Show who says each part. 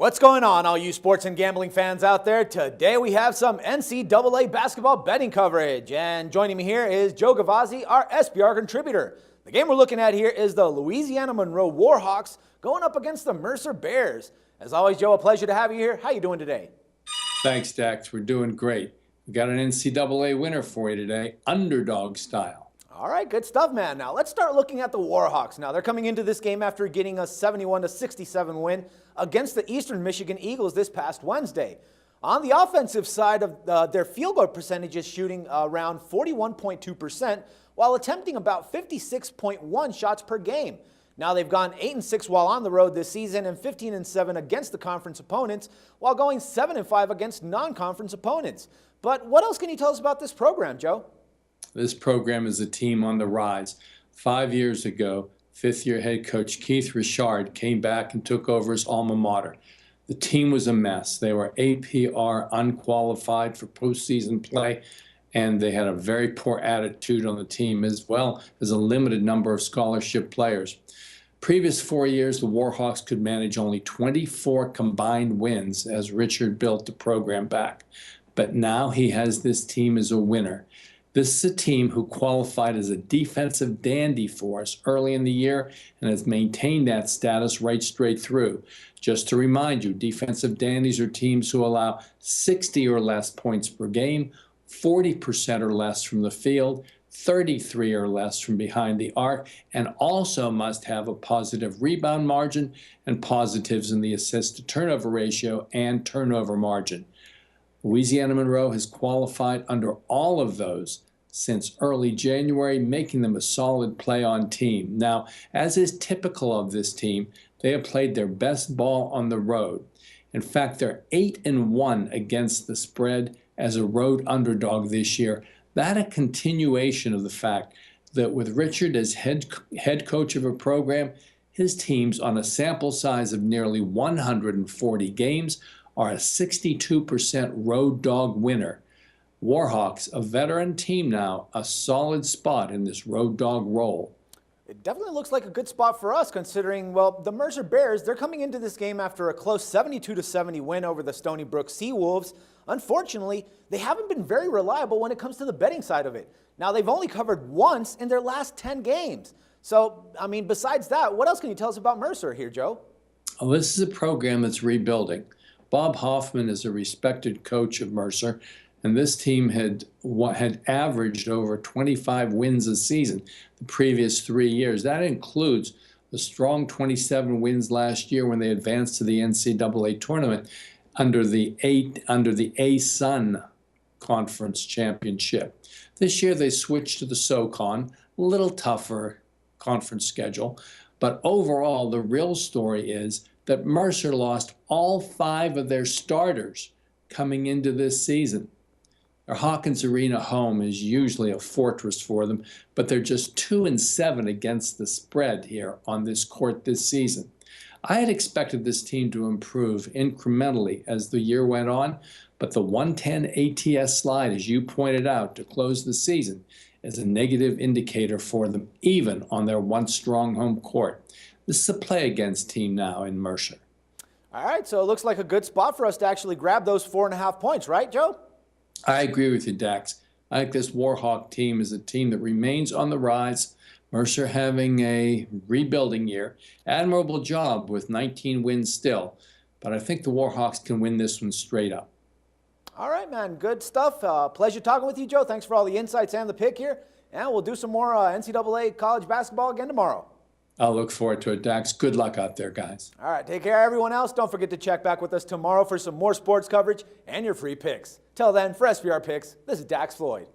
Speaker 1: What's going on, all you sports and gambling fans out there? Today we have some NCAA basketball betting coverage, and joining me here is Joe Gavazzi, our SBR contributor. The game we're looking at here is the Louisiana Monroe Warhawks going up against the Mercer Bears. As always, Joe, a pleasure to have you here. How you doing today?
Speaker 2: Thanks, Dax. We're doing great. We got an NCAA winner for you today, underdog style.
Speaker 1: All right, good stuff, man. Now let's start looking at the Warhawks. Now they're coming into this game after getting a 71-67 win against the Eastern Michigan Eagles this past Wednesday. On the offensive side of their field goal percentage is shooting around 41.2%, while attempting about 56.1 shots per game. Now they've gone 8-6 while on the road this season and 15-7 against the conference opponents, while going 7-5 against non-conference opponents. But what else can you tell us about this program, Joe?
Speaker 2: This program is a team on the rise. 5 years ago, fifth-year head coach Keith Richard came back and took over his alma mater. The team was a mess. They were APR unqualified for postseason play, and they had a very poor attitude on the team, as well as a limited number of scholarship players. Previous 4 years, the Warhawks could manage only 24 combined wins as Richard built the program back. But now he has this team as a winner. This is a team who qualified as a defensive dandy for us early in the year and has maintained that status right straight through. Just to remind you, defensive dandies are teams who allow 60 or less points per game, 40% or less from the field, 33 or less from behind the arc, and also must have a positive rebound margin and positives in the assist-to-turnover ratio and turnover margin. Louisiana Monroe has qualified under all of those since early January, making them a solid play-on team. Now, as is typical of this team, they have played their best ball on the road. In fact, they're 8-1 against the spread as a road underdog this year. That a continuation of the fact that with Richard as head coach of a program, his teams on a sample size of nearly 140 games are a 62% road dog winner. Warhawks, a veteran team now, a solid spot in this road dog role.
Speaker 1: It definitely looks like a good spot for us considering, well, the Mercer Bears, they're coming into this game after a close 72-70 win over the Stony Brook Seawolves. Unfortunately, they haven't been very reliable when it comes to the betting side of it. Now, they've only covered once in their last 10 games. So, I mean, besides that, what else can you tell us about Mercer here, Joe?
Speaker 2: Well, this is a program that's rebuilding. Bob Hoffman is a respected coach of Mercer, and this team had averaged over 25 wins a season the previous 3 years. That includes the strong 27 wins last year when they advanced to the NCAA tournament under the A-Sun Conference Championship. This year they switched to the SoCon, a little tougher conference schedule, but overall the real story is that Mercer lost all 5 of their starters coming into this season. Their Hawkins Arena home is usually a fortress for them, but they're just 2-7 against the spread here on this court this season. I had expected this team to improve incrementally as the year went on, but the 110 ATS slide, as you pointed out, to close the season is a negative indicator for them, even on their once strong home court. This is a play-against team now in Mercer.
Speaker 1: All right, so it looks like a good spot for us to actually grab those 4.5 points, right, Joe?
Speaker 2: I agree with you, Dax. I think this Warhawk team is a team that remains on the rise. Mercer having a rebuilding year. Admirable job with 19 wins still, but I think the Warhawks can win this one straight up.
Speaker 1: All right, man, good stuff. Pleasure talking with you, Joe. Thanks for all the insights and the pick here, and we'll do some more NCAA college basketball again tomorrow.
Speaker 2: I'll look forward to it, Dax. Good luck out there, guys.
Speaker 1: All right, take care, everyone else. Don't forget to check back with us tomorrow for some more sports coverage and your free picks. Till then, for SBR Picks, this is Dax Floyd.